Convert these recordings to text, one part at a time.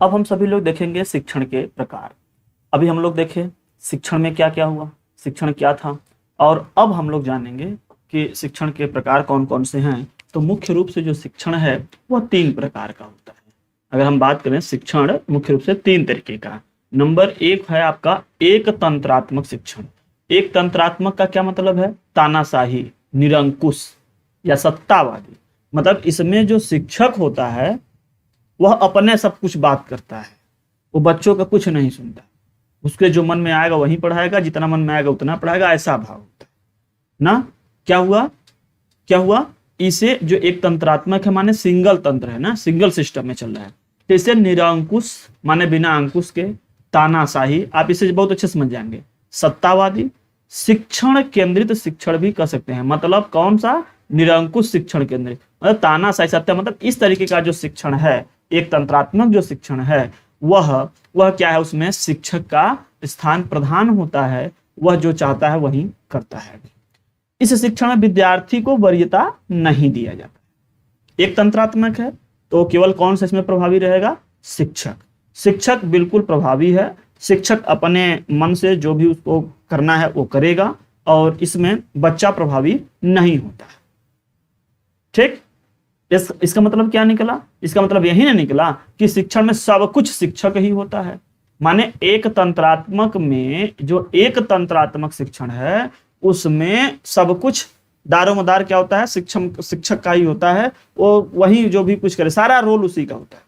अब हम सभी लोग देखेंगे शिक्षण के प्रकार। अभी हम लोग देखे शिक्षण में क्या क्या हुआ, शिक्षण क्या था, और अब हम लोग जानेंगे कि शिक्षण के प्रकार कौन कौन से हैं। तो मुख्य रूप से जो शिक्षण है वह 3 प्रकार का होता है। अगर हम बात करें शिक्षण मुख्य रूप से 3 तरीके का। नंबर 1 है आपका एक तंत्रात्मक शिक्षण। एक तंत्रात्मक का क्या मतलब है? तानाशाही, निरंकुश या सत्तावादी। मतलब इसमें जो शिक्षक होता है वह अपने सब कुछ बात करता है, वो बच्चों का कुछ नहीं सुनता, उसके जो मन में आएगा वही पढ़ाएगा, जितना मन में आएगा उतना पढ़ाएगा, ऐसा भाव होता है ना। क्या हुआ इसे जो एक तंत्रात्मक है माने सिंगल तंत्र है ना, सिंगल सिस्टम में चल रहा है। तो इसे निरंकुश माने बिना अंकुश के, तानाशाही आप इसे बहुत अच्छे समझ जाएंगे, सत्तावादी, शिक्षण केंद्रित शिक्षण भी कह सकते हैं। मतलब कौन सा? निरंकुश शिक्षण केंद्रित, मतलब तानाशाही सत्ता। मतलब इस तरीके का जो शिक्षण है, एक तंत्रात्मक जो शिक्षण है वह क्या है, उसमें शिक्षक का स्थान प्रधान होता है, वह जो चाहता है वही करता है। इस शिक्षण में विद्यार्थी को वरीयता नहीं दिया जाता। एक तंत्रात्मक है तो केवल कौन सा इसमें प्रभावी रहेगा? शिक्षक। शिक्षक बिल्कुल प्रभावी है, शिक्षक अपने मन से जो भी उसको करना है वो करेगा, और इसमें बच्चा प्रभावी नहीं होता है। ठीक, इसका मतलब क्या निकला? इसका मतलब यही नहीं निकला कि शिक्षण में सब कुछ शिक्षक ही होता है। माने एक तंत्रात्मक में जो एक तंत्रात्मक शिक्षण है उसमें सब कुछ दारोमदार क्या होता है? शिक्षक का ही होता है, वो वही जो भी कुछ करे सारा रोल उसी का होता है।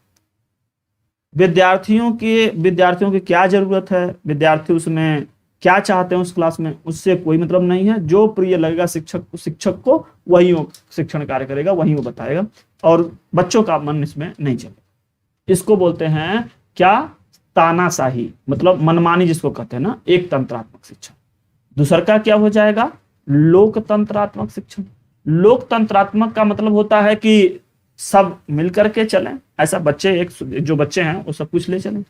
विद्यार्थियों की क्या जरूरत है, विद्यार्थी उसमें क्या चाहते हैं उस क्लास में, उससे कोई मतलब नहीं है। जो प्रिय लगेगा शिक्षक को वही वो शिक्षण कार्य करेगा, वही वो बताएगा, और बच्चों का मन इसमें नहीं चलेगा। इसको बोलते हैं क्या? तानाशाही, मतलब मनमानी जिसको कहते हैं ना, एक तंत्रात्मक शिक्षण। दूसरा का क्या हो जाएगा? लोकतंत्रात्मक शिक्षण। लोकतंत्रात्मक का मतलब होता है कि सब मिलकर के चलें, ऐसा जो बच्चे हैं वो सब कुछ ले चलें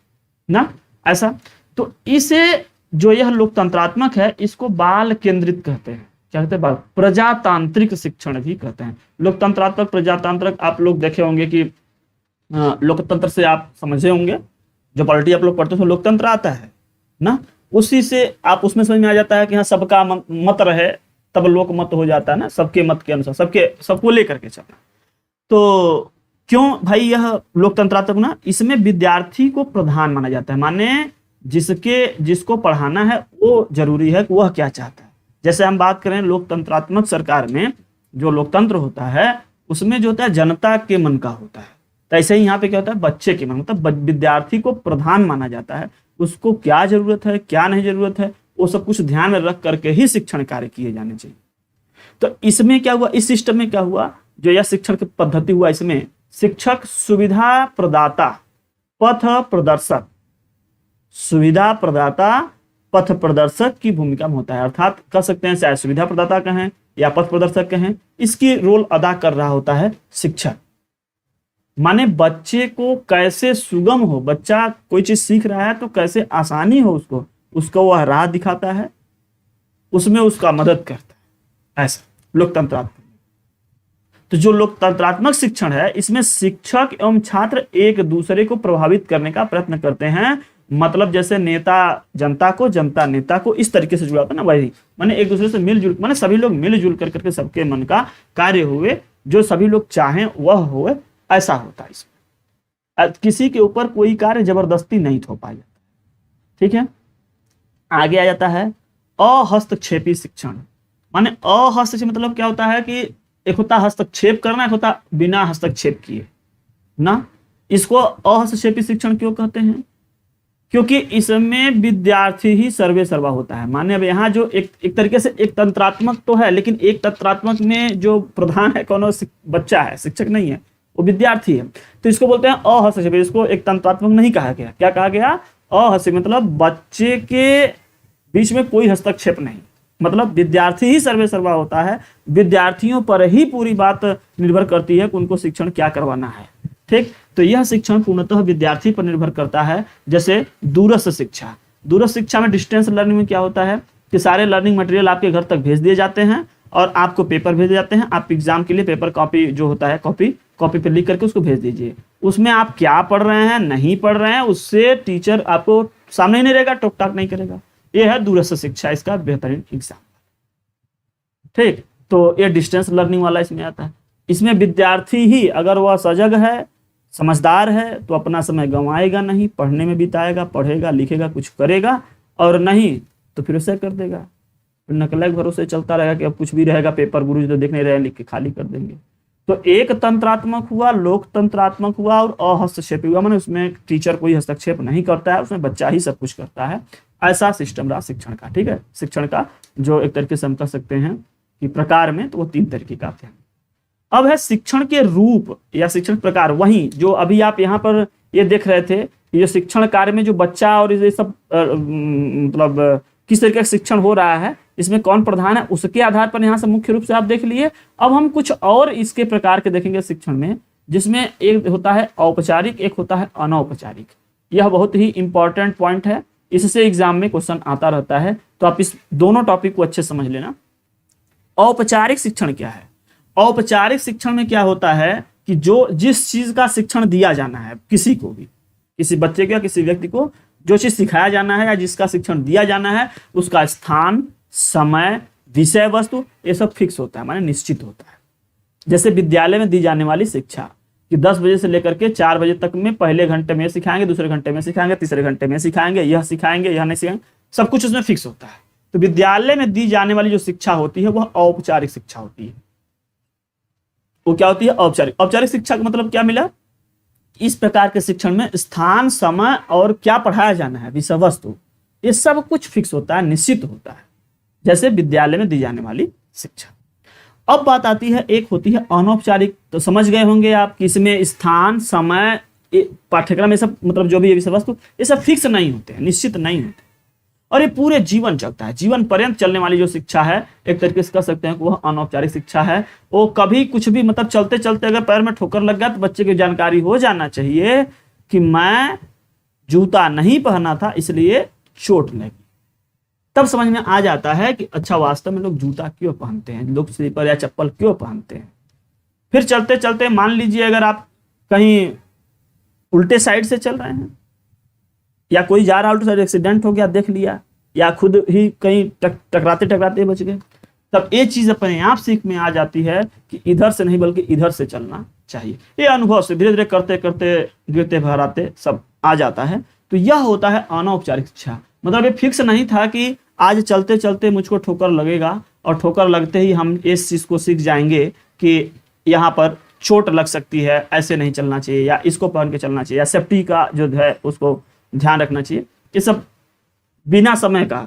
ना, ऐसा। तो इसे जो यह लोकतंत्रात्मक है इसको बाल केंद्रित कहते हैं। क्या कहते हैं? बाल। प्रजातांत्रिक शिक्षण भी कहते हैं। लोकतंत्रात्मक, प्रजातांत्रिक आप लोग देखे होंगे कि लोकतंत्र से आप समझे होंगे, जो पॉलिटी आप लोग पढ़ते हो लोकतंत्र आता है ना, उसी से आप उसमें समझ में आ जाता है कि हाँ सबका मत रहे तब लोक मत हो जाता है ना, सबके मत के अनुसार सबको लेकर के चलना। तो क्यों भाई यह लोकतंत्रात्मक ना, इसमें विद्यार्थी को प्रधान माना जाता है। माने जिसको पढ़ाना है वो जरूरी है कि वह क्या चाहता है। जैसे हम बात करें लोकतंत्रात्मक सरकार में जो लोकतंत्र होता है उसमें जो होता है जनता के मन का होता है, तो ऐसे ही यहाँ पे क्या होता है? बच्चे के मन, मतलब विद्यार्थी को प्रधान माना जाता है। उसको क्या जरूरत है, क्या नहीं जरूरत है, वो सब कुछ ध्यान में रख करके ही शिक्षण कार्य किए जाने चाहिए। तो इसमें क्या हुआ, इस सिस्टम में क्या हुआ, जो यह शिक्षण की पद्धति हुआ, इसमें शिक्षक सुविधा प्रदाता, पथ प्रदर्शक, सुविधा प्रदाता पथ प्रदर्शक की भूमिका में होता है। अर्थात कह सकते हैं चाहे सुविधा प्रदाता कहें या पथ प्रदर्शक कहें, इसकी रोल अदा कर रहा होता है शिक्षक। माने बच्चे को कैसे सुगम हो, बच्चा कोई चीज सीख रहा है तो कैसे आसानी हो उसको वह राह दिखाता है, उसमें उसका मदद करता है, ऐसा लोकतंत्रात्मक। तो जो लोकतंत्रात्मक शिक्षण है इसमें शिक्षक एवं छात्र एक दूसरे को प्रभावित करने का प्रयत्न करते हैं। मतलब जैसे नेता जनता को, जनता नेता को, इस तरीके से जुड़ा होता है ना, वही माने एक दूसरे से मिलजुल, माने सभी लोग मिलजुल करके सबके मन का कार्य हुए, जो सभी लोग चाहें वह हुए, ऐसा होता है इसमें। किसी के ऊपर कोई कार्य जबरदस्ती नहीं थोपा जाता। ठीक है, आगे आ जाता है अहस्तक्षेपी शिक्षण। माने अहस्तक्षेप मतलब क्या होता है कि एक होता हस्तक्षेप करना, एक होता बिना हस्तक्षेप किए ना। इसको अहस्तक्षेपी शिक्षण क्यों कहते हैं? क्योंकि इसमें विद्यार्थी ही सर्वे सर्वा होता है। माने अब यहाँ जो एक तरीके से एक तंत्रात्मक तो है, लेकिन एक तंत्रात्मक में जो प्रधान है कौन? बच्चा है, शिक्षक नहीं है, वो विद्यार्थी है। तो इसको बोलते हैं अहस्तक्षेप। इसको एक तंत्रात्मक नहीं कहा गया। क्या कहा गया? अहस्तक्षेप। मतलब बच्चे के बीच में कोई हस्तक्षेप नहीं, मतलब विद्यार्थी ही सर्वे सर्वा होता है। विद्यार्थियों पर ही पूरी बात निर्भर करती है कि उनको शिक्षण क्या करवाना है। ठीक, तो यह शिक्षण पूर्णतः विद्यार्थी पर निर्भर करता है। जैसे दूरस्थ शिक्षा, दूरस्थ शिक्षा में डिस्टेंस लर्निंग में क्या होता है कि सारे लर्निंग मटेरियल आपके घर तक भेज दिए जाते हैं और आपको पेपर भेज जाते हैं। आप एग्जाम के लिए पेपर कॉपी जो होता है कॉपी पे लिख करके उसको भेज दीजिए। उसमें आप क्या पढ़ रहे हैं नहीं पढ़ रहे हैं उससे टीचर आपको सामने ही नहीं रहेगा, टोक टाक नहीं करेगा। ये है दूरस्थ शिक्षा, इसका बेहतरीन एग्जाम। ठीक, तो ये डिस्टेंस लर्निंग वाला इसमें आता है। इसमें विद्यार्थी ही अगर वह सजग है, समझदार है, तो अपना समय गंवाएगा नहीं, पढ़ने में बिताएगा, पढ़ेगा लिखेगा कुछ करेगा, और नहीं तो फिर उसे कर देगा, फिर नकल के भरोसे चलता रहेगा कि अब कुछ भी रहेगा पेपर गुरु तो देख नहीं रहे, लिख के खाली कर देंगे। तो एक तंत्रात्मक हुआ, लोकतंत्रात्मक हुआ और अहस्तक्षेप हुआ, माने उसमें टीचर कोई हस्तक्षेप नहीं करता है, उसमें बच्चा ही सब कुछ करता है। ऐसा सिस्टम रहा शिक्षण का। ठीक है, शिक्षण का जो एक तरीके से हम कह सकते हैं कि प्रकार में, तो वो 3 तरीके का आते हैं। अब है शिक्षण के रूप या शिक्षण प्रकार। वहीं जो अभी आप यहाँ पर ये देख रहे थे, ये शिक्षण कार्य में जो बच्चा और ये सब मतलब किस तरीके का शिक्षण हो रहा है, इसमें कौन प्रधान है, उसके आधार पर यहाँ से मुख्य रूप से आप देख लिए। अब हम कुछ और इसके प्रकार के देखेंगे शिक्षण में, जिसमें एक होता है औपचारिक, एक होता है अनौपचारिक। यह बहुत ही इंपॉर्टेंट पॉइंट है, इससे एग्जाम में क्वेश्चन आता रहता है, तो आप इस दोनों टॉपिक को अच्छे समझ लेना। औपचारिक शिक्षण क्या है? औपचारिक शिक्षण में क्या होता है कि जो जिस चीज का शिक्षण दिया जाना है, किसी को भी, किसी बच्चे को या किसी व्यक्ति को जो चीज सिखाया जाना है या जिसका शिक्षण दिया जाना है, उसका स्थान, समय, विषय वस्तु, ये सब फिक्स होता है, माने निश्चित होता है। जैसे विद्यालय में दी जाने वाली शिक्षा कि 10 बजे से लेकर के 4 बजे तक में पहले घंटे में सिखाएंगे, दूसरे घंटे में सिखाएंगे, तीसरे घंटे में सिखाएंगे, यह नहीं सिखाएंगे, सब कुछ उसमें फिक्स होता है। तो विद्यालय में दी जाने वाली जो शिक्षा होती है वह औपचारिक शिक्षा होती है। वो क्या होती है? औपचारिक। औपचारिक शिक्षा का मतलब क्या मिला? इस प्रकार के शिक्षण में स्थान, समय और क्या पढ़ाया जाना है, विषय वस्तु, ये सब कुछ फिक्स होता है, निश्चित होता है, जैसे विद्यालय में दी जाने वाली शिक्षा। अब बात आती है, एक होती है अनौपचारिक। तो समझ गए होंगे आप कि इसमें स्थान, समय, पाठ्यक्रम, ये सब मतलब जो भी विषय वस्तु, ये सब फिक्स नहीं होते हैं, निश्चित नहीं होते, और ये पूरे जीवन चलता है। जीवन पर्यंत चलने वाली जो शिक्षा है, एक तरीके से कह सकते हैं कि वह अनौपचारिक शिक्षा है। वो कभी कुछ भी मतलब चलते चलते अगर पैर में ठोकर लग गया तो बच्चे की जानकारी हो जाना चाहिए कि मैं जूता नहीं पहना था इसलिए चोट लगी। तब समझ में आ जाता है कि अच्छा वास्तव में लोग जूता क्यों पहनते हैं, लोग स्लीपर या चप्पल क्यों पहनते हैं। फिर चलते चलते मान लीजिए अगर आप कहीं उल्टे साइड से चल रहे हैं या कोई जा रहा है उल्टे साइड, एक्सीडेंट हो गया देख लिया, या खुद ही कहीं टकराते टकराते बच गए, तब ये चीज अपने आप सीख में आ जाती है कि इधर से नहीं बल्कि इधर से चलना चाहिए। ये अनुभव से धीरे धीरे करते करते गिरते भराते सब आ जाता है। तो यह होता है अनौपचारिक शिक्षा। मतलब ये फिक्स नहीं था कि आज चलते चलते मुझको ठोकर लगेगा और ठोकर लगते ही हम इस चीज को सीख जाएंगे कि यहाँ पर चोट लग सकती है, ऐसे नहीं चलना चाहिए, या इसको पहन के चलना चाहिए, या सेफ्टी का जो है उसको ध्यान रखना चाहिए। ये सब बिना समय का,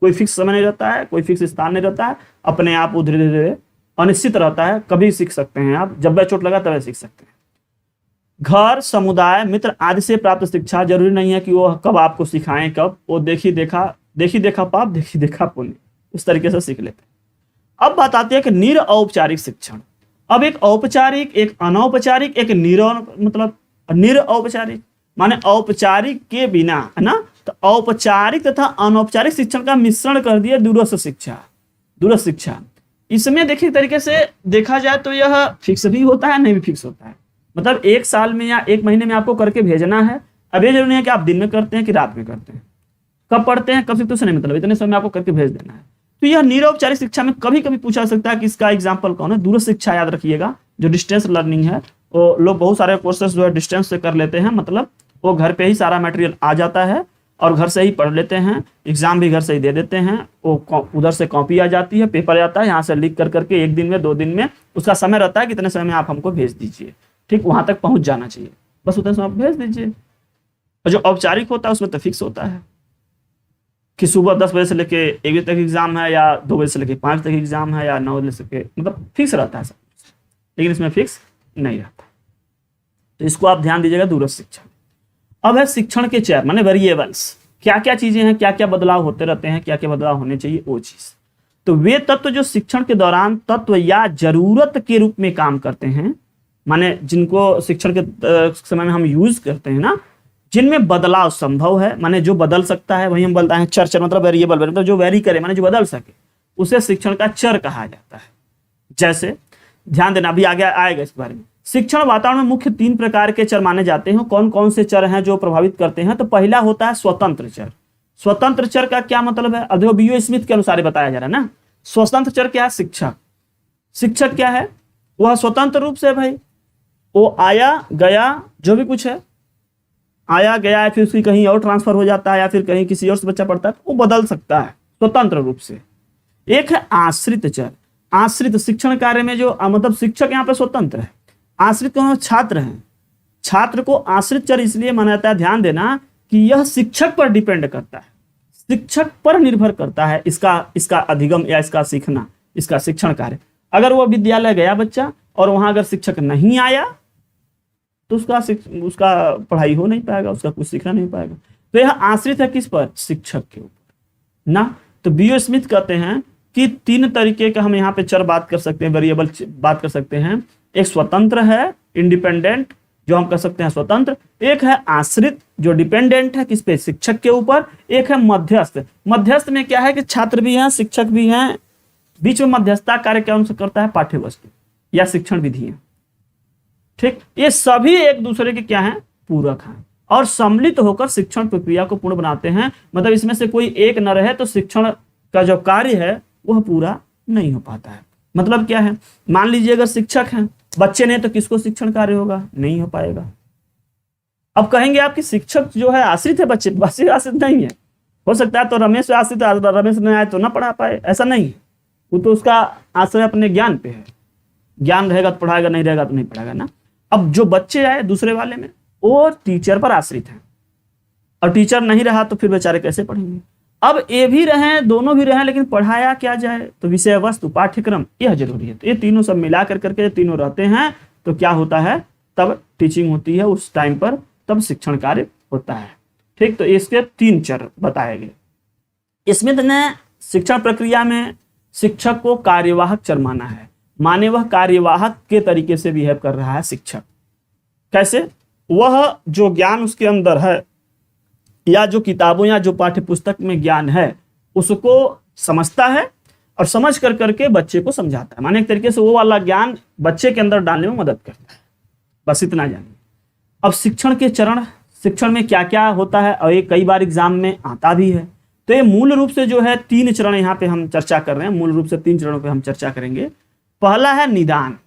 कोई फिक्स समय नहीं रहता है, कोई फिक्स स्थान नहीं रहता है, अपने आप वो धीरे धीरे अनिश्चित रहता है। कभी सीख सकते हैं आप, जब वह चोट लगा तब सीख सकते हैं। घर, समुदाय, मित्र आदि से प्राप्त शिक्षा जरूरी नहीं है कि वो कब आपको सिखाएं, कब वो देखी देखा पाप, देखी देखा पुण्य, उस तरीके से सीख लेते हैं। अब बात आती है कि निरऔपचारिक शिक्षण। अब एक औपचारिक, एक अनौपचारिक, एक निरऔपचारिक, माने औपचारिक के बिना, है ना। तो औपचारिक तथा अनौपचारिक शिक्षण का मिश्रण कर दिया दूरस्थ शिक्षा। दूरस्थ शिक्षा इसमें देखिए तरीके से देखा जाए तो यह फिक्स भी होता है, नहीं भी फिक्स होता है। मतलब 1 साल में या 1 महीने में आपको करके भेजना है। अब ये जरूरी है कि आप दिन में करते हैं कि रात में करते हैं, कब पढ़ते हैं कब सीखते हैं, नहीं मतलब इतने समय में आपको करके भेज देना है। तो यह निरौपचारिक शिक्षा में कभी कभी पूछा सकता है कि इसका एग्जाम्पल कौन है। दूरस्थ शिक्षा याद रखिएगा, जो डिस्टेंस लर्निंग है, वो लोग बहुत सारे कोर्सेस जो है डिस्टेंस से कर लेते हैं। मतलब वो घर पे ही सारा मटेरियल आ जाता है और घर से ही पढ़ लेते हैं, एग्जाम भी घर से ही दे देते हैं। वो उधर से कॉपी आ जाती है, पेपर आता है, यहाँ से लिख कर करके 1 दिन में 2 दिन में उसका समय रहता है, कितने समय में आप हमको भेज दीजिए, ठीक वहां तक पहुंच जाना चाहिए, बस उतने समय आप भेज दीजिए। और जो औपचारिक होता है उसमें तो फिक्स होता है कि सुबह 10 बजे से लेके 1 बजे तक एग्जाम है, या 2 बजे से लेके 5 तक एग्जाम है, या 9 बजे से लेके, मतलब फिक्स रहता है सब कुछ, लेकिन इसमें फिक्स नहीं रहता। तो इसको आप ध्यान दीजिएगा दूरस्थ शिक्षा। अब है शिक्षण के चर माने वेरिएबल्स, क्या क्या चीजें हैं, क्या क्या बदलाव होते रहते हैं, क्या क्या बदलाव होने चाहिए, वो चीज। तो वे तत्व जो शिक्षण के दौरान तत्व या जरूरत के रूप में काम करते हैं, माने जिनको शिक्षण के समय में हम यूज करते हैं ना, जिनमें बदलाव संभव है, माने जो बदल सकता है वही हम बोलते हैं चर। मतलब वेरिएबल, मतलब जो वेरी करे, माने जो बदल सके, उसे शिक्षण का चर कहा जाता है। जैसे ध्यान देना, अभी आगे आएगा इस बारे में। शिक्षण वातावरण में मुख्य 3 प्रकार के चर माने जाते हैं। कौन कौन से चर हैं जो प्रभावित करते हैं? तो पहला होता है स्वतंत्र चर। स्वतंत्र चर का क्या मतलब है? अब बीओ स्मिथ के अनुसार बताया जा रहा है ना। स्वतंत्र चर क्या है? शिक्षक। शिक्षक क्या है? वह स्वतंत्र रूप से भाई वो आया गया, जो भी कुछ है आया गया है, फिर उसकी कहीं और ट्रांसफर हो जाता है या फिर कहीं किसी और से बच्चा पढ़ता है, वो बदल सकता है स्वतंत्र रूप से। एक है आश्रित चर। आश्रित शिक्षण कार्य में जो मतलब शिक्षक यहाँ पे स्वतंत्र है, आश्रित कौन? छात्र हैं। छात्र को आश्रित चर इसलिए माना जाता है, ध्यान देना, कि यह शिक्षक पर डिपेंड करता है, शिक्षक पर निर्भर करता है इसका अधिगम या इसका सीखना, इसका शिक्षण कार्य। अगर वो विद्यालय गया बच्चा और वहां अगर शिक्षक नहीं आया तो उसका पढ़ाई हो नहीं पाएगा, उसका कुछ सीखना नहीं पाएगा। तो यह आश्रित है किस पर? शिक्षक के ऊपर ना। तो बीओ स्मिथ कहते हैं कि 3 तरीके का हम यहाँ पे चर बात कर सकते हैं, वेरिएबल बात कर सकते हैं। एक स्वतंत्र है, इंडिपेंडेंट, जो हम कह सकते हैं स्वतंत्र। एक है आश्रित, जो डिपेंडेंट है किस पे? शिक्षक के ऊपर। एक है मध्यस्थ। मध्यस्थ में क्या है कि छात्र भी हैं, शिक्षक भी हैं, बीच में मध्यस्थता कार्य कौन सा करता है? पाठ्य वस्तु या शिक्षण विधियां। ठीक, ये सभी एक दूसरे के क्या हैं? पूरक हैं और सम्मिलित होकर शिक्षण प्रक्रिया को पूर्ण बनाते हैं। मतलब इसमें से कोई एक न रहे तो शिक्षण का जो कार्य है वह पूरा नहीं हो पाता है। मतलब क्या है? मान लीजिए अगर शिक्षक हैं, बच्चे नहीं तो किसको शिक्षण कार्य होगा? नहीं हो पाएगा। अब कहेंगे आपकी शिक्षक जो है आश्रित है, बच्चे आश्रित नहीं है। हो सकता है तो रमेश आश्रित, रमेश नहीं आए तो ना पढ़ा पाए, ऐसा नहीं है। वो तो उसका आश्रय अपने ज्ञान पे है, ज्ञान रहेगा तो पढ़ाएगा, नहीं रहेगा तो नहीं पढ़ाएगा ना। अब जो बच्चे आए दूसरे वाले में वो टीचर पर आश्रित हैं, और टीचर नहीं रहा तो फिर बेचारे कैसे पढ़ेंगे? अब ये भी रहे, दोनों भी रहे, लेकिन पढ़ाया क्या जाए? तो विषय वस्तु, पाठ्यक्रम, यह जरूरी है। तो ये तीनों सब मिला करके तीनों रहते हैं तो क्या होता है? तब टीचिंग होती है उस टाइम पर, तब शिक्षण कार्य होता है। ठीक, तो इसके 3 चर बताए गए। स्मिथ ने शिक्षण प्रक्रिया में शिक्षक को कार्यवाहक चर माना है, माने वह कार्यवाहक के तरीके से बिहेव कर रहा है शिक्षक। कैसे? वह जो ज्ञान उसके अंदर है या जो किताबों या जो पाठ्य पुस्तक में ज्ञान है उसको समझता है और समझ कर करके बच्चे को समझाता है। माने एक तरीके से वो वाला ज्ञान बच्चे के अंदर डालने में मदद करता है। बस इतना जानिए। अब शिक्षण के चरण, शिक्षण में क्या क्या होता है और ये कई बार एग्जाम में आता भी है। तो ये मूल रूप से जो है 3 चरण यहाँ पे हम चर्चा कर रहे हैं। मूल रूप से 3 चरणों पे हम चर्चा करेंगे। पहला है निदान।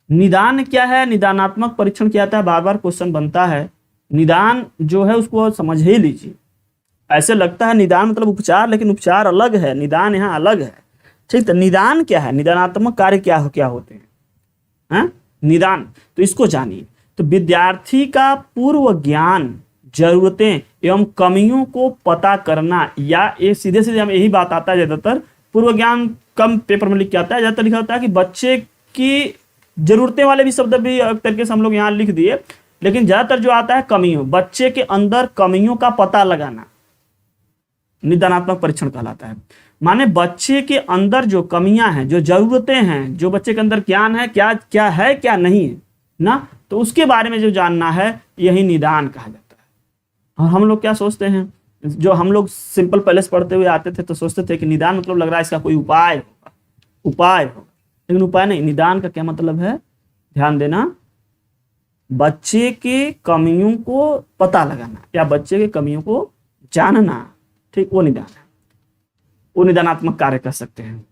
निदान क्या है? निदानात्मक परीक्षण क्या आता है? बार बार क्वेश्चन बनता है। निदान जो है उसको समझ ही लीजिए। ऐसे लगता है निदान मतलब उपचार, लेकिन उपचार अलग है, निदान यहाँ अलग है। ठीक, तो निदान क्या है? निदानात्मक कार्य क्या होते हैं? हाँ? निदान, तो इसको जानिए। तो विद्यार्थी का पूर्व ज्ञान, जरूरतें एवं कमियों को पता करना, या ये सीधे सीधे हम यही बात आता है ज्यादातर। पूर्व ज्ञान कम पेपर में लिख के आता है, ज्यादातर लिखा होता है कि बच्चे की जरूरतें वाले भी शब्द भी एक तरीके से हम लोग यहाँ लिख दिए, लेकिन ज्यादातर जो आता है कमियों, बच्चे के अंदर कमियों का पता लगाना निदानात्मक परीक्षण कहलाता है। माने बच्चे के अंदर जो कमियां हैं, जो जरूरतें हैं, जो बच्चे के अंदर ज्ञान है, क्या क्या है क्या नहीं है ना, तो उसके बारे में जो जानना है यही निदान कहा जाता है। और हम लोग क्या सोचते हैं, जो हम लोग सिंपल पहले से पढ़ते हुए आते थे तो सोचते थे कि निदान मतलब लग रहा है इसका कोई उपाय होगा, लेकिन उपाय नहीं। निदान का क्या मतलब है? ध्यान देना, बच्चे के कमियों को पता लगाना या बच्चे के कमियों को जानना। ठीक, वो निदान है, वो निदानात्मक कार्य कर सकते हैं।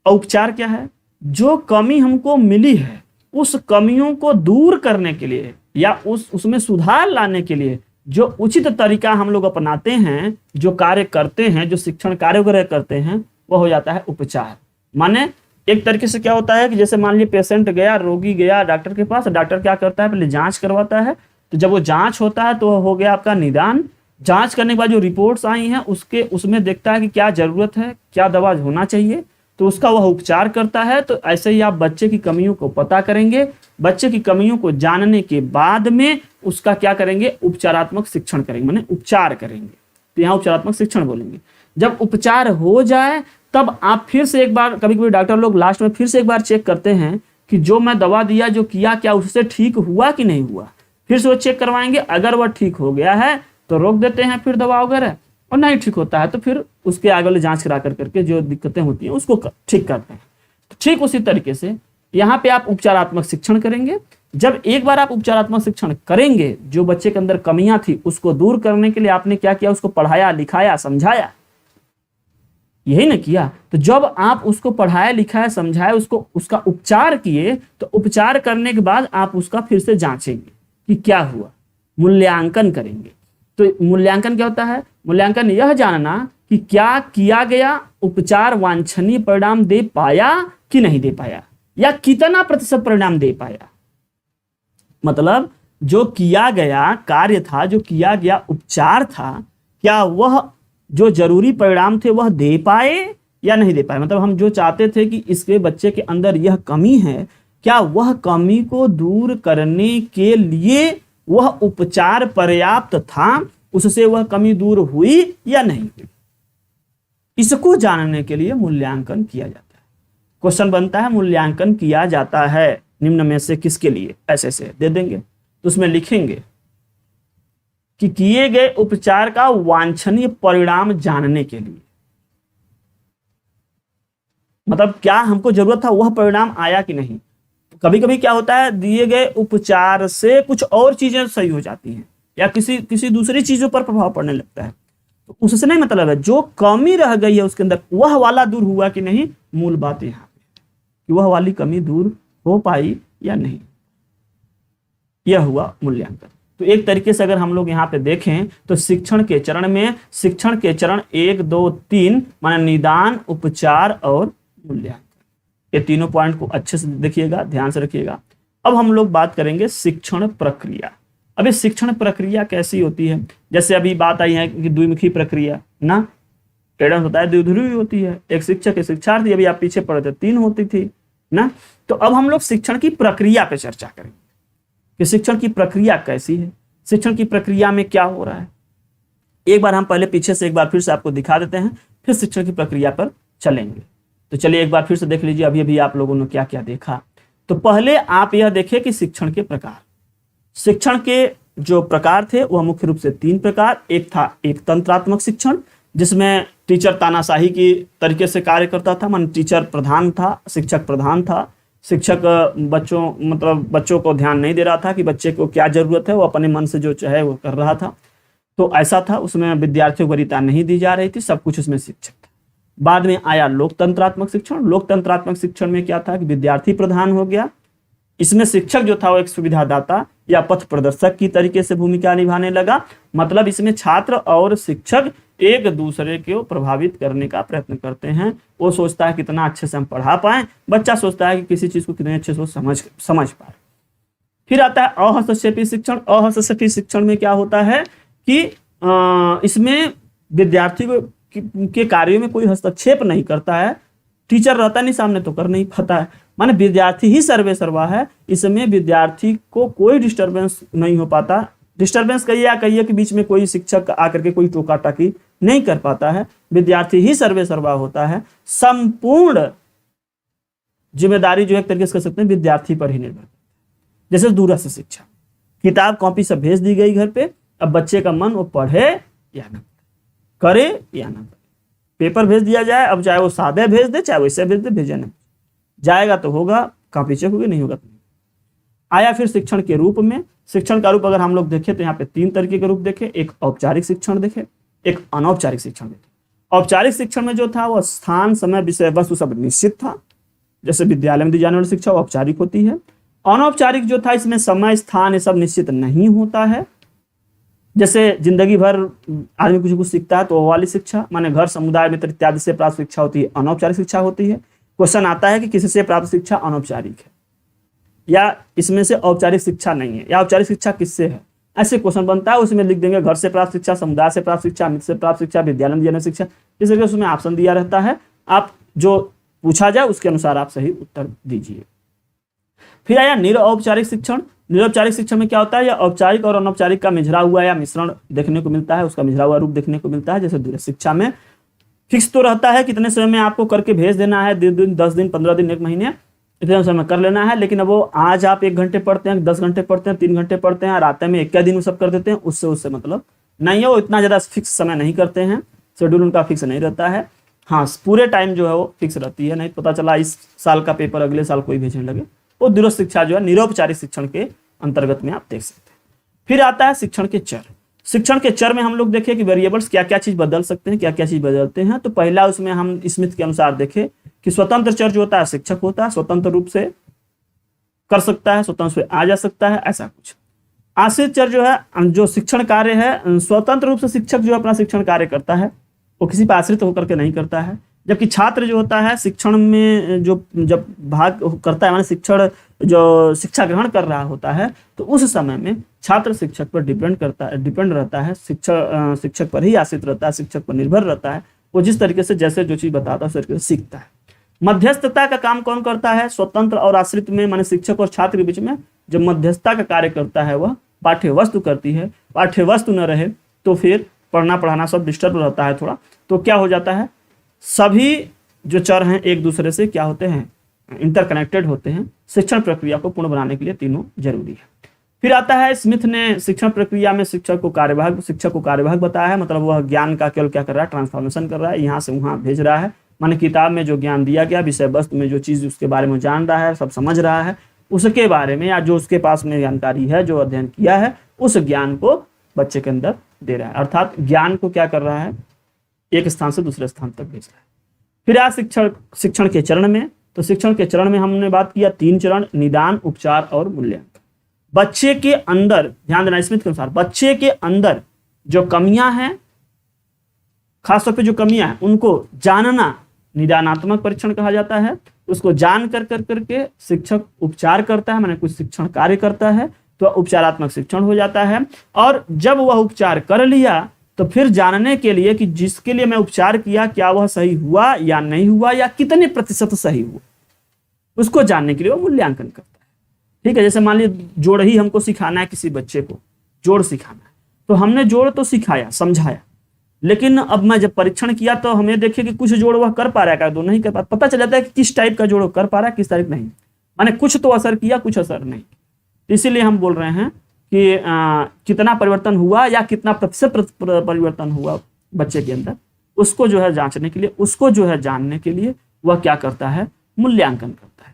और उपचार क्या है? जो कमी हमको मिली है उस कमियों को दूर करने के लिए या उसमें सुधार लाने के लिए जो उचित तरीका हम लोग अपनाते हैं, जो कार्य करते हैं, जो शिक्षण कार्य वगैरह करते हैं, वह हो जाता है उपचार। माने एक तरीके से क्या होता है कि जैसे मान लीजिए पेशेंट गया, रोगी गया डॉक्टर के पास, डॉक्टर क्या करता है? पहले जांच करवाता है। तो जब वो जांच होता है तो हो गया आपका निदान। जांच करने के बाद जो रिपोर्ट्स आई हैं उसमें देखता है कि क्या जरूरत है, क्या दवा होना चाहिए, तो उसका वह उपचार करता है। तो ऐसे ही आप बच्चे की कमियों को पता करेंगे, बच्चे की कमियों को जानने के बाद में उसका क्या करेंगे? उपचारात्मक शिक्षण करेंगे, माने उपचार करेंगे। तो यहाँ उपचारात्मक शिक्षण बोलेंगे। जब उपचार हो जाए तब आप फिर से एक बार, कभी कभी डॉक्टर लोग लास्ट में फिर से एक बार चेक करते हैं कि जो मैं दवा दिया, जो किया, क्या उससे ठीक हुआ कि नहीं हुआ। फिर से वो चेक करवाएंगे। अगर वह ठीक हो गया है तो रोक देते हैं फिर दवा वगैरह, और नहीं ठीक होता है तो फिर उसके आगे वाले जांच करा करके जो दिक्कतें होती हैं उसको ठीक करते हैं। तो ठीक उसी तरीके से यहाँ पे आप उपचारात्मक शिक्षण करेंगे। जब एक बार आप उपचारात्मक शिक्षण करेंगे, जो बच्चे के अंदर कमियां थी उसको दूर करने के लिए आपने क्या किया, उसको पढ़ाया, लिखाया, समझाया, यही ना किया। तो जब आप उसको पढ़ाया, लिखाया, समझाया, उसको उसका उपचार किए, तो उपचार करने के बाद आप उसका फिर से जांचेंगे कि क्या हुआ, मूल्यांकन करेंगे। तो मूल्यांकन क्या होता है? मूल्यांकन यह जानना कि क्या किया गया उपचार वांछनीय परिणाम दे पाया कि नहीं दे पाया, या कितना प्रतिशत परिणाम दे पाया। मतलब जो किया गया कार्य था, जो किया गया उपचार था, क्या वह जो जरूरी परिणाम थे वह दे पाए या नहीं दे पाए। मतलब हम जो चाहते थे कि इसके बच्चे के अंदर यह कमी है, क्या वह कमी को दूर करने के लिए वह उपचार पर्याप्त था, उससे वह कमी दूर हुई या नहीं हुई। इसको जानने के लिए मूल्यांकन किया जाता है। क्वेश्चन बनता है मूल्यांकन किया जाता है निम्न में से किसके लिए, ऐसे से दे देंगे तो उसमें लिखेंगे कि किए गए उपचार का वांछनीय परिणाम जानने के लिए। मतलब क्या हमको जरूरत था वह परिणाम आया कि नहीं। कभी कभी क्या होता है, दिए गए उपचार से कुछ और चीजें सही हो जाती हैं या किसी दूसरी चीजों पर प्रभाव पड़ने लगता है, तो उससे नहीं मतलब है। जो कमी रह गई है उसके अंदर वह वाला दूर हुआ कि नहीं, मूल बात यहाँ पे कि वह वाली कमी दूर हो पाई या नहीं, यह हुआ मूल्यांकन। तो एक तरीके से अगर हम लोग यहाँ पे देखें तो शिक्षण के चरण में, शिक्षण के चरण 1, 2, 3 माने निदान, उपचार और मूल्यांकन, ये तीनों पॉइंट को अच्छे से देखिएगा, ध्यान से रखिएगा। अब हम लोग बात करेंगे शिक्षण प्रक्रिया। अभी शिक्षण प्रक्रिया कैसी होती है, जैसे अभी बात आई है कि द्विमुखी प्रक्रिया ना, एडम होता है, द्विध्रुवी होती है, एक शिक्षक एक शिक्षार्थी, अभी आप पीछे पढ़े थे 3 होती थी ना। तो अब हम लोग शिक्षण की प्रक्रिया पे चर्चा करेंगे कि शिक्षण की प्रक्रिया कैसी है, शिक्षण की प्रक्रिया में क्या हो रहा है। एक बार हम पहले पीछे से एक बार फिर से आपको दिखा देते हैं, फिर शिक्षण की प्रक्रिया पर चलेंगे। तो चलिए एक बार फिर से देख लीजिए अभी अभी आप लोगों ने क्या क्या देखा। तो पहले आप यह देखें कि शिक्षण के प्रकार, शिक्षण के जो प्रकार थे वह मुख्य रूप से 3 प्रकार। एक था एक तंत्रात्मक शिक्षण, जिसमें टीचर तानाशाही की तरीके से कार्य करता था, मान टीचर प्रधान था, शिक्षक प्रधान था। शिक्षक बच्चों को ध्यान नहीं दे रहा था कि बच्चे को क्या जरूरत है, वो अपने मन से जो चाहे वो कर रहा था। तो ऐसा था, उसमें विद्यार्थियों को वरीयता नहीं दी जा रही थी, सब कुछ उसमें शिक्षक था। बाद में आया लोकतंत्रात्मक शिक्षण। लोकतंत्रात्मक शिक्षण में क्या था कि विद्यार्थी प्रधान हो गया। इसमें शिक्षक जो था वो एक सुविधादाता या पथ प्रदर्शक की तरीके से भूमिका निभाने लगा। मतलब इसमें छात्र और शिक्षक एक दूसरे को प्रभावित करने का प्रयत्न करते हैं। वो सोचता है कितना अच्छे से हम पढ़ा पाएं, बच्चा सोचता है कि किसी चीज को कितने अच्छे से समझ पाए। फिर आता है अहस्तक्षेपी शिक्षण। अहस्तक्षेपी शिक्षण में क्या होता है कि इसमें विद्यार्थी के कार्यों में कोई हस्तक्षेप नहीं करता है, टीचर रहता नहीं सामने तो कर नहीं पाता है, माने विद्यार्थी ही सर्वे सर्वा है। इसमें विद्यार्थी को कोई डिस्टरबेंस नहीं हो पाता। डिस्टरबेंस कहिए कि बीच में कोई शिक्षक आकर के कोई टोका टाकी नहीं कर पाता है, विद्यार्थी ही सर्वे सर्वा होता है। संपूर्ण जिम्मेदारी जो एक तरीके से कह सकते हैं विद्यार्थी पर ही निर्भर। जैसे दूरस्थ शिक्षा, किताब कॉपी सब भेज दी गई घर पे, अब बच्चे का मन वो पढ़े या ना करे या ना करे। पेपर भेज दिया जाए, अब चाहे वो सादे भेज दे चाहे वैसे भेज दे, भेजे ना जाएगा तो होगा, कॉपी चेक होगी, नहीं होगा तो नहीं। आया फिर शिक्षण के रूप में। शिक्षण का रूप अगर हम लोग देखें तो यहाँ पे 3 तरीके के रूप देखे, एक औपचारिक शिक्षण देखे, एक अनौपचारिक शिक्षण देखे। औपचारिक शिक्षण में जो था वो स्थान, समय, विषय वस्तु सब निश्चित था, जैसे विद्यालय में दी जाने वाली शिक्षा औपचारिक होती है। अनौपचारिक जो था इसमें समय, स्थान ये सब निश्चित नहीं होता है। जैसे जिंदगी भर आदमी कुछ सीखता है तो वो वाली शिक्षा, माने घर, समुदाय, मित्र इत्यादि से प्राप्त शिक्षा होती है, अनौपचारिक शिक्षा होती है। क्वेश्चन आता है कि किससे प्राप्त शिक्षा अनौपचारिक है या इसमें से औपचारिक शिक्षा नहीं है, या औपचारिक शिक्षा किससे है, ऐसे क्वेश्चन बनता है। उसमें लिख देंगे घर से प्राप्त शिक्षा, समुदाय से प्राप्त शिक्षा, मित्र से प्राप्त शिक्षा, विद्यालय में दी शिक्षा। इस तरीके से उसमें ऑप्शन दिया रहता है, आप जो पूछा जाए उसके अनुसार आप सही उत्तर दीजिए। फिर आया निरौपचारिक शिक्षण। निरौपचारिक शिक्षण में क्या होता है, या औपचारिक और अनौपचारिक का मिझरा हुआ या मिश्रण देखने को मिलता है, उसका मिझरा हुआ रूप देखने को मिलता है। जैसे दूरस्थ शिक्षा में फिक्स तो रहता है कितने समय में आपको करके भेज देना है, 2 दिन, 10 दिन, 15 दिन, 1 महीने, इतने समय कर लेना है। लेकिन अब वो आज आप 1 घंटे पढ़ते हैं, 10 घंटे पढ़ते हैं, 3 घंटे पढ़ते हैं, रात में 1 दिन सब कर देते हैं, उससे मतलब नहीं है। वो इतना ज़्यादा फिक्स समय नहीं करते हैं, शेड्यूल उनका फिक्स नहीं रहता है। हाँ, पूरे टाइम जो है वो फिक्स रहती है, नहीं पता चला इस साल का पेपर अगले साल कोई भेजने लगे वो दूरस्थ शिक्षा जो है निरौपचारिक शिक्षण के अंतर्गत में आप देख सकते हैं। फिर आता है शिक्षण के चर। शिक्षण के चर में हम लोग देखें कि वेरिएबल्स क्या क्या चीज बदल सकते हैं, क्या क्या चीज बदलते हैं। तो पहला उसमें हम स्मिथ के अनुसार देखें कि स्वतंत्र चर जो होता है शिक्षक होता है, स्वतंत्र रूप से कर सकता है, स्वतंत्र से आ जा सकता है, ऐसा कुछ। आश्रित चर जो है, जो शिक्षण कार्य है, स्वतंत्र रूप से शिक्षक जो अपना शिक्षण कार्य करता है, वो किसी पर आश्रित होकर के नहीं करता है। जबकि छात्र जो होता है शिक्षण में जो जब भाग करता है, माने शिक्षण जो शिक्षा ग्रहण कर रहा होता है, तो उस समय में छात्र शिक्षक पर डिपेंड रहता है, शिक्षक पर ही आश्रित रहता है, शिक्षक पर निर्भर रहता है। वो जिस तरीके से जैसे जो चीज बताता है उस तरीके से सीखता है। मध्यस्थता का काम कौन करता है? स्वतंत्र और आश्रित में, माने शिक्षक और छात्र के बीच में जो मध्यस्थता का कार्य करता है वह पाठ्य वस्तु करती है। पाठ्य वस्तु न रहे तो फिर पढ़ना पढ़ाना सब डिस्टर्ब रहता है थोड़ा। तो क्या हो जाता है, सभी जो चर हैं एक दूसरे से क्या होते हैं, इंटरकनेक्टेड होते हैं। शिक्षण प्रक्रिया को पूर्ण बनाने के लिए तीनों जरूरी है। फिर आता है स्मिथ ने शिक्षण प्रक्रिया में शिक्षक को कार्यवाहक बताया है। मतलब वह ज्ञान का केवल क्या कर रहा है, ट्रांसफॉर्मेशन कर रहा है, यहाँ से वहाँ भेज रहा है। माने किताब में जो ज्ञान दिया गया, विषय वस्तु में जो चीज उसके बारे में जान रहा है, सब समझ रहा है, उसके बारे में या जो उसके पास में जानकारी है, जो अध्ययन किया है, उस ज्ञान को बच्चे के अंदर दे रहा है। अर्थात ज्ञान को क्या कर रहा है, एक स्थान से दूसरे स्थान तक भेज रहा है। फिर आज शिक्षण के चरण में, तो शिक्षण के चरण में हमने बात किया 3 चरण, निदान, उपचार और मूल्यांकन। बच्चे के अंदर, ध्यान देना स्मिथ के अनुसार, बच्चे के अंदर जो कमियां हैं, खासतौर पे जो कमियां हैं उनको जानना निदानात्मक परीक्षण कहा जाता है। उसको जान कर करके शिक्षक उपचार करता है, माने कुछ शिक्षण कार्य करता है, तो उपचारात्मक शिक्षण हो जाता है। और जब वह उपचार कर लिया तो फिर जानने के लिए कि जिसके लिए मैं उपचार किया क्या वह सही हुआ या नहीं हुआ, या कितने प्रतिशत सही हुआ, उसको जानने के लिए वो मूल्यांकन करता है। ठीक है, जैसे मान लीजिए जोड़ ही हमको सिखाना है, किसी बच्चे को जोड़ सिखाना है, तो हमने जोड़ तो सिखाया, समझाया, लेकिन अब मैं जब परीक्षण किया तो हमें देखे कि कुछ जोड़ वह कर पा रहा है, नहीं कर पा, पता चल जाता है कि किस टाइप का जोड़ कर पा रहा है, किस टाइप नहीं। माने कुछ तो असर किया, कुछ असर नहीं। इसीलिए हम बोल रहे हैं कि कितना परिवर्तन हुआ या कितना प्रतिशत परिवर्तन हुआ बच्चे के अंदर, उसको जो है जांचने के लिए, उसको जो है जानने के लिए वह क्या करता है, मूल्यांकन करता है।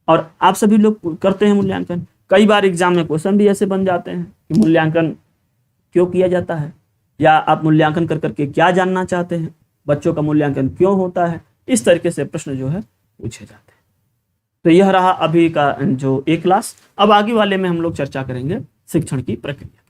और आप सभी लोग करते हैं मूल्यांकन। कई बार एग्जाम में क्वेश्चन भी ऐसे बन जाते हैं कि मूल्यांकन क्यों किया जाता है, या आप मूल्यांकन कर करके क्या जानना चाहते हैं, बच्चों का मूल्यांकन क्यों होता है, इस तरीके से प्रश्न जो है पूछे जाते हैं। तो यह रहा अभी का जो एक क्लास। अब आगे वाले में हम लोग चर्चा करेंगे शिक्षण की प्रक्रिया।